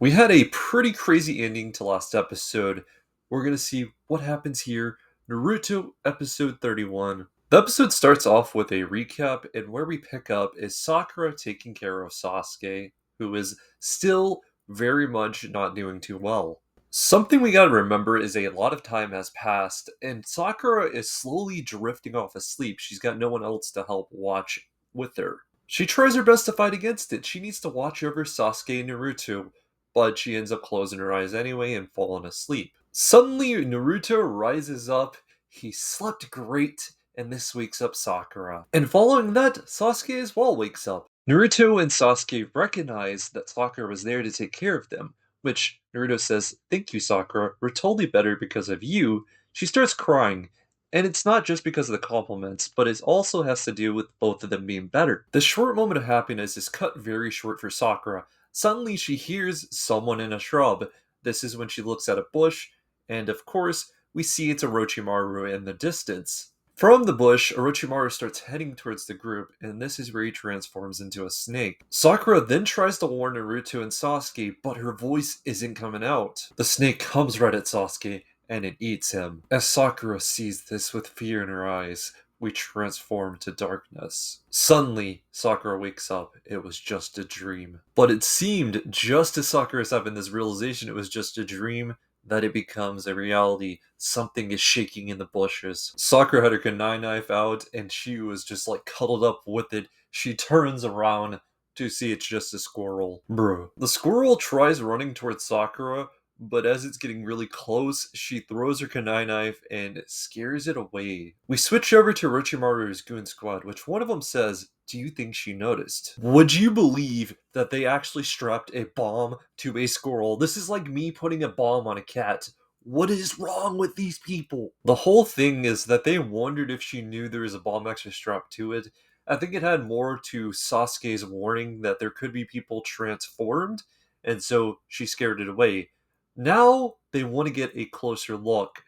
We had a pretty crazy ending to last episode. We're going to see what happens here. Naruto episode 31. The episode starts off with a recap, and where we pick up is Sakura taking care of Sasuke, who is still very much not doing too well. Something we gotta remember is a lot of time has passed, and Sakura is slowly drifting off asleep. She's got no one else to help watch with her. She tries her best to fight against it. She needs to watch over Sasuke and Naruto, but she ends up closing her eyes anyway and falling asleep. Suddenly, Naruto rises up. He slept great, and this wakes up Sakura. And following that, Sasuke as well wakes up. Naruto and Sasuke recognize that Sakura was there to take care of them, which Naruto says, "Thank you, Sakura. We're totally better because of you." She starts crying, and it's not just because of the compliments, but it also has to do with both of them being better. The short moment of happiness is cut very short for Sakura. Suddenly, she hears someone in a shrub. This is when she looks at a bush, and of course, we see it's Orochimaru in the distance. From the bush, Orochimaru starts heading towards the group, and this is where he transforms into a snake. Sakura then tries to warn Naruto and Sasuke, but her voice isn't coming out. The snake comes right at Sasuke, and it eats him. As Sakura sees this with fear in her eyes, we transform to darkness. Suddenly, Sakura wakes up. It was just a dream. But it seemed, just as Sakura is having this realization it was just a dream, that it becomes a reality. Something is shaking in the bushes. Sakura had her kunai knife out, and she was just like cuddled up with it. She turns around to see it's just a squirrel. Bro. The squirrel tries running towards Sakura, but as it's getting really close, she throws her kunai knife and scares it away. We switch over to Orochimaru's goon squad, which one of them says, "Do you think she noticed?" Would you believe that they actually strapped a bomb to a squirrel? This is like me putting a bomb on a cat. What is wrong with these people? The whole thing is that they wondered if she knew there was a bomb actually strapped to it. I think it had more to Sasuke's warning that there could be people transformed, and so she scared it away. Now they want to get a closer look.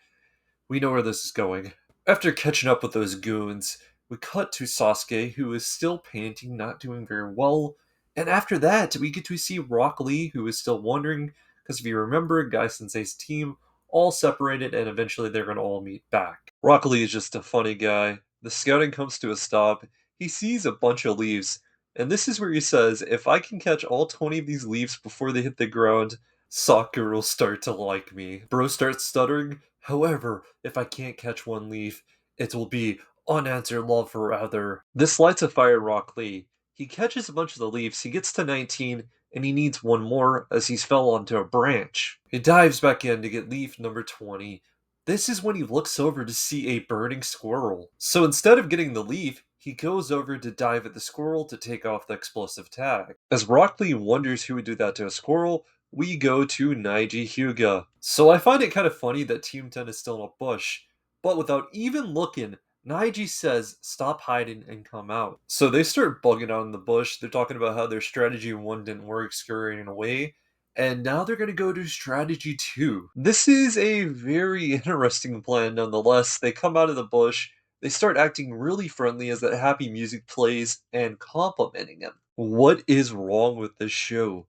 We know where this is going. After catching up with those goons, we cut to Sasuke, who is still panting, not doing very well. And after that, we get to see Rock Lee, who is still wondering, because if you remember, Guy Sensei's team all separated, and eventually they're going to all meet back. Rock Lee is just a funny guy. The scouting comes to a stop. He sees a bunch of leaves, and this is where he says, "If I can catch all 20 of these leaves before they hit the ground, Sakura will start to like me." Bro starts stuttering. "However, if I can't catch one leaf, it will be unanswered love forever." This lights a fire in Rock Lee. He catches a bunch of the leaves, he gets to 19, and he needs one more as he's fell onto a branch. He dives back in to get leaf number 20. This is when he looks over to see a burning squirrel. So instead of getting the leaf, he goes over to dive at the squirrel to take off the explosive tag. As Rock Lee wonders who would do that to a squirrel, we go to Naiji Hyuga. So I find it kind of funny that Team 10 is still in a bush, but without even looking, Naiji says, "Stop hiding and come out." So they start bugging out in the bush. They're talking about how their strategy 1 didn't work, scurrying away, and now they're going to go to strategy 2. This is a very interesting plan nonetheless. They come out of the bush, they start acting really friendly as that happy music plays and complimenting him. What is wrong with this show?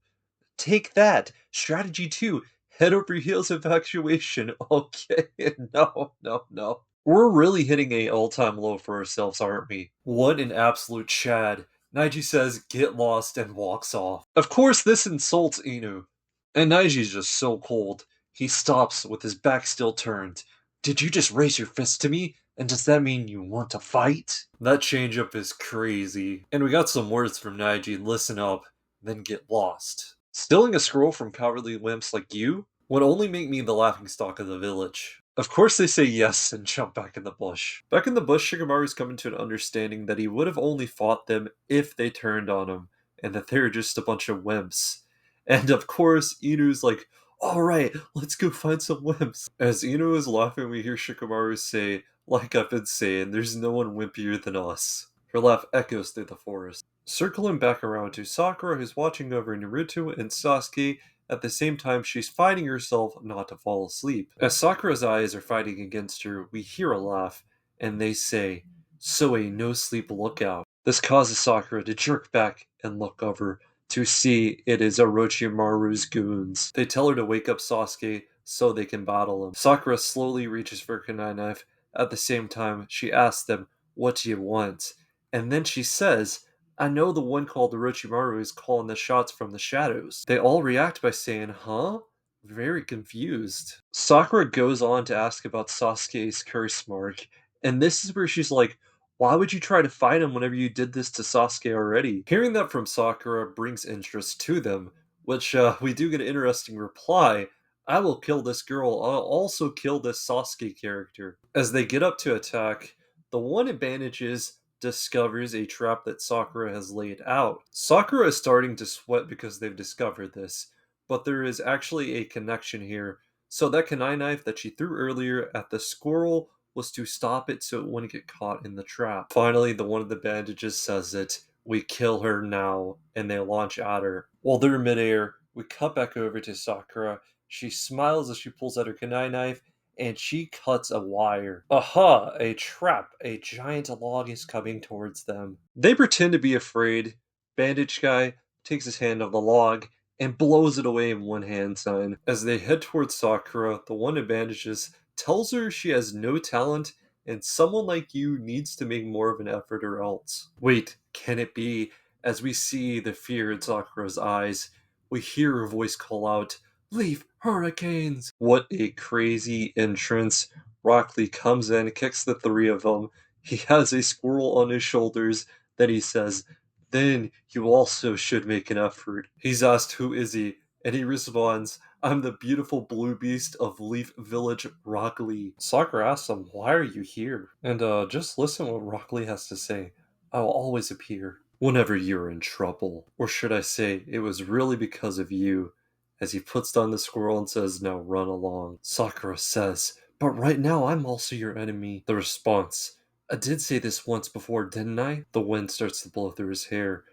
Take that! Strategy 2, head over heels infatuation. Okay, no, no, no. We're really hitting a all-time low for ourselves, aren't we? What an absolute chad. Naiji says, "Get lost," and walks off. Of course, this insults Inu. And Naiji's just so cold. He stops with his back still turned. "Did you just raise your fist to me? And does that mean you want to fight?" That change up is crazy. And we got some words from Naiji. Listen up, then get lost. "Stealing a scroll from cowardly wimps like you would only make me the laughingstock of the village." Of course they say yes and jump back in the bush. Back in the bush, Shikamaru's coming to an understanding that he would have only fought them if they turned on him, and that they're just a bunch of wimps. And of course, Inu's like, "Alright, let's go find some wimps." As Inu is laughing, we hear Shikamaru say, "Like I've been saying, there's no one wimpier than us." Her laugh echoes through the forest. Circling back around to Sakura, who's watching over Naruto and Sasuke. At the same time, she's fighting herself not to fall asleep. As Sakura's eyes are fighting against her, we hear a laugh, and they say, "So a no-sleep lookout." This causes Sakura to jerk back and look over. to see it is Orochimaru's goons. They tell her to wake up Sasuke so they can battle him. Sakura slowly reaches for her kunai knife. At the same time, she asks them, "What do you want?" And then she says, "I know the one called Orochimaru is calling the shots from the shadows." They all react by saying, "Huh?" Very confused. Sakura goes on to ask about Sasuke's curse mark, and this is where she's like, "Why would you try to fight him whenever you did this to Sasuke already?" Hearing that from Sakura brings interest to them, which we do get an interesting reply. "I will kill this girl, I'll also kill this Sasuke character." As they get up to attack, the one advantages discovers a trap that Sakura has laid out. Sakura is starting to sweat because they've discovered this, but there is actually a connection here. So that kunai knife that she threw earlier at the squirrel was to stop it so it wouldn't get caught in the trap. Finally, the one of the bandages says it. "We kill her now," and they launch at her. While they're midair, we cut back over to Sakura. She smiles as she pulls out her kunai knife, and she cuts a wire. Aha! A trap! A giant log is coming towards them. They pretend to be afraid. Bandage Guy takes his hand off the log and blows it away in one hand sign. As they head towards Sakura, the one in bandages tells her she has no talent and someone like you needs to make more of an effort or else. Wait, can it be? As we see the fear in Sakura's eyes, we hear her voice call out, "Leave hurricanes!" What a crazy entrance. Rock Lee comes in, kicks the three of them. He has a squirrel on his shoulders. Then he says, "Then you also should make an effort." He's asked who is he, and he responds, "I'm the beautiful blue beast of Leaf Village, Rock Lee." Sakura asks him, "Why are you here?" And just listen what Rock Lee has to say. "I will always appear whenever you're in trouble. Or should I say, it was really because of you." As he puts down the squirrel and says, "Now run along." Sakura says, "But right now I'm also your enemy." The response, "I did say this once before, didn't I?" The wind starts to blow through his hair.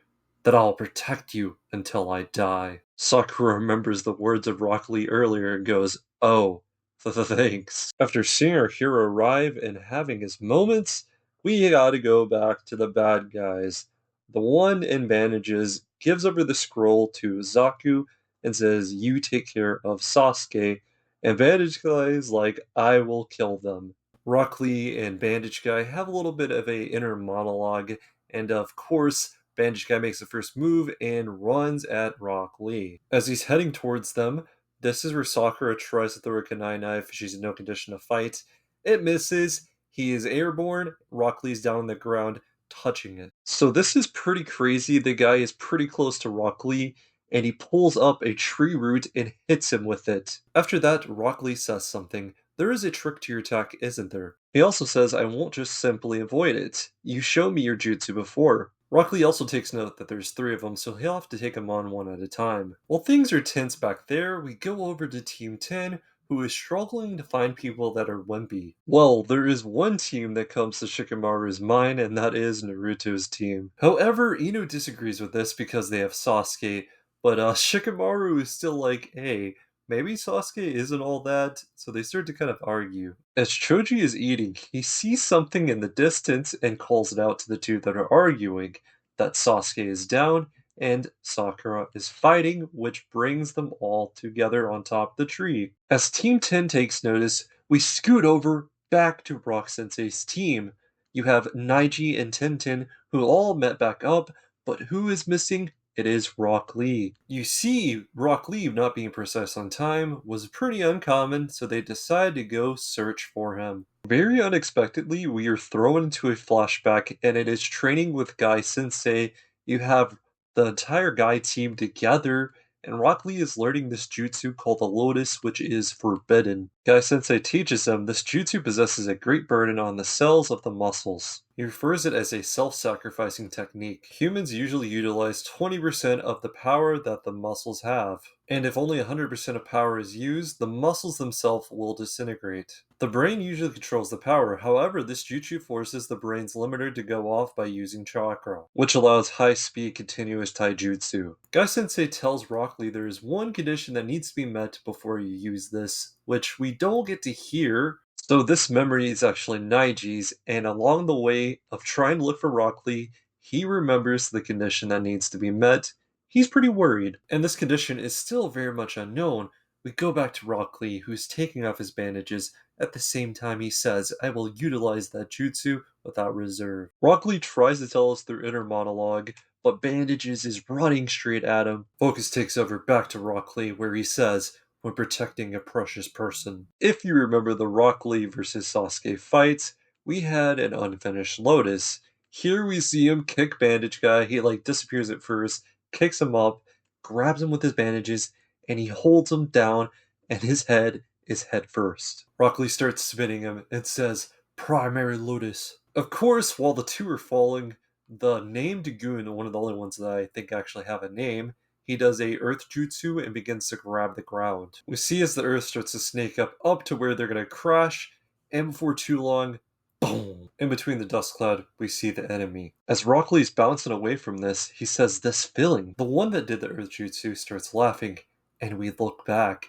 "That I'll protect you until I die." Sakura remembers the words of Rock Lee earlier and goes, "Oh, thanks." After seeing our hero arrive and having his moments, we gotta go back to the bad guys. The one in bandages gives over the scroll to Zaku and says, "You take care of Sasuke." And Bandage Guy is like, "I will kill them." Rock Lee and Bandage Guy have a little bit of a inner monologue, and of course, Bandage Guy makes the first move and runs at Rock Lee. As he's heading towards them, this is where Sakura tries to throw a kunai knife. She's in no condition to fight. It misses. He is airborne. Rock Lee's down on the ground, touching it. So this is pretty crazy. The guy is pretty close to Rock Lee, and he pulls up a tree root and hits him with it. After that, Rock Lee says something. "There is a trick to your attack, isn't there?" He also says, "I won't just simply avoid it. You showed me your jutsu before." Rock Lee also takes note that there's three of them, so he'll have to take them on one at a time. While things are tense back there, we go over to Team 10, who is struggling to find people that are wimpy. Well, there is one team that comes to Shikamaru's mind, and that is Naruto's team. However, Ino disagrees with this because they have Sasuke, but Shikamaru is still like, "Hey, maybe Sasuke isn't all that," so they start to kind of argue. As Choji is eating, he sees something in the distance and calls it out to the two that are arguing that Sasuke is down and Sakura is fighting, which brings them all together on top of the tree. As Team 10 takes notice, we scoot over back to Rock Sensei's team. You have Naiji and Tenten, who all met back up, but who is missing? It is Rock Lee. You see, Rock Lee not being precise on time was pretty uncommon, so they decide to go search for him. Very unexpectedly, we are thrown into a flashback, and it is training with Guy Sensei. You have the entire Guy team together, and Rock Lee is learning this jutsu called the Lotus, which is forbidden. Guy Sensei teaches him this jutsu possesses a great burden on the cells of the muscles. He refers it as a self-sacrificing technique. Humans usually utilize 20% of the power that the muscles have. And if only 100% of power is used, the muscles themselves will disintegrate. The brain usually controls the power, however, this jutsu forces the brain's limiter to go off by using chakra, which allows high-speed continuous taijutsu. Guy Sensei tells Rock Lee there is one condition that needs to be met before you use this, which we don't get to hear. So this memory is actually Naiji's, and along the way of trying to look for Rock Lee, he remembers the condition that needs to be met. he's pretty worried. And this condition is still very much unknown. We go back to Rock Lee, who's taking off his bandages. At the same time, he says, I will utilize that jutsu without reserve. Rock Lee tries to tell us through inner monologue, but Bandages is running straight at him. Focus takes over back to Rock Lee, where he says, when protecting a precious person. If you remember the Rock Lee versus Sasuke fight, we had an unfinished Lotus. Here we see him kick Bandage Guy. He disappears at first, kicks him up, grabs him with his bandages, and he holds him down, and his head is head first. Rock Lee starts spinning him and says, Primary Lotus. Of course, while the two are falling, the named goon, one of the only ones that I think actually have a name, he does a earth jutsu and begins to grab the ground. We see as the earth starts to snake up to where they're going to crash, and before too long, boom! In between the dust cloud, we see the enemy. As Rock Lee's bouncing away from this, he says this feeling. The one that did the earth jutsu starts laughing, and we look back.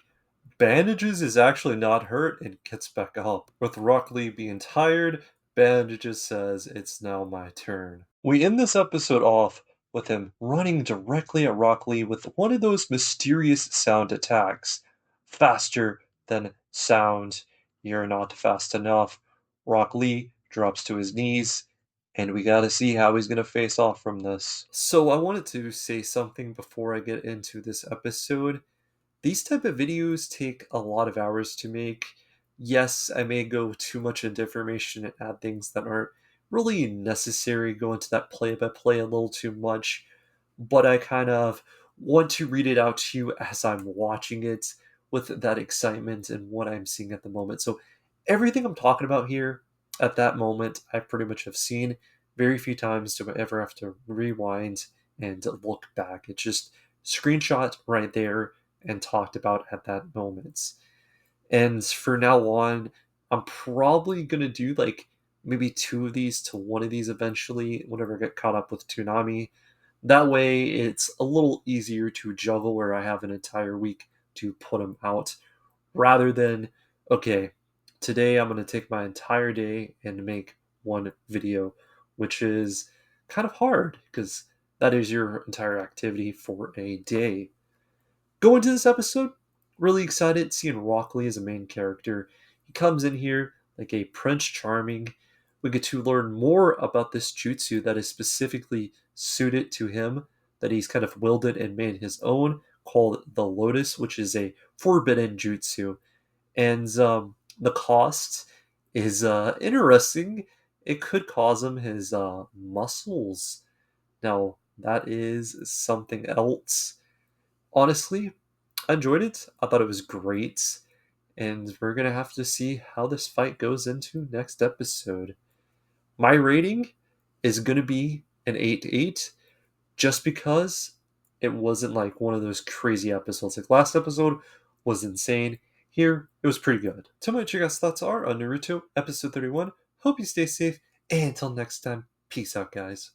Bandages is actually not hurt and gets back up. With Rock Lee being tired, Bandages says, it's now my turn. We end this episode off with him running directly at Rock Lee with one of those mysterious sound attacks. Faster than sound. You're not fast enough. Rock Lee drops to his knees, and we gotta see how he's gonna face off from this. So I wanted to say something before I get into this episode. These type of videos take a lot of hours to make. Yes, I may go too much into information and add things that aren't really necessary, go into that play by play a little too much, but I kind of want to read it out to you as I'm watching it with that excitement and what I'm seeing at the moment. So everything I'm talking about here at that moment, I pretty much have seen very few times to ever have to rewind and look back. It's just screenshot right there and talked about at that moment. And for now on, I'm probably gonna do maybe two of these to one of these eventually whenever I get caught up with Toonami. That way it's a little easier to juggle where I have an entire week to put them out rather than, okay, today I'm going to take my entire day and make one video, which is kind of hard because that is your entire activity for a day. Going into this episode, really excited seeing Rock Lee as a main character. He comes in here like a Prince Charming. We get to learn more about this jutsu that is specifically suited to him, that he's kind of willed it and made his own, called the Lotus, which is a forbidden jutsu. And the cost is interesting. It could cause him his muscles. Now, that is something else. Honestly, I enjoyed it. I thought it was great. And we're going to have to see how this fight goes into next episode. My rating is going to be an 8-8 just because it wasn't like one of those crazy episodes. Like last episode was insane. Here, it was pretty good. Tell me what your guys' thoughts are on Naruto episode 31. Hope you stay safe. And until next time, peace out, guys.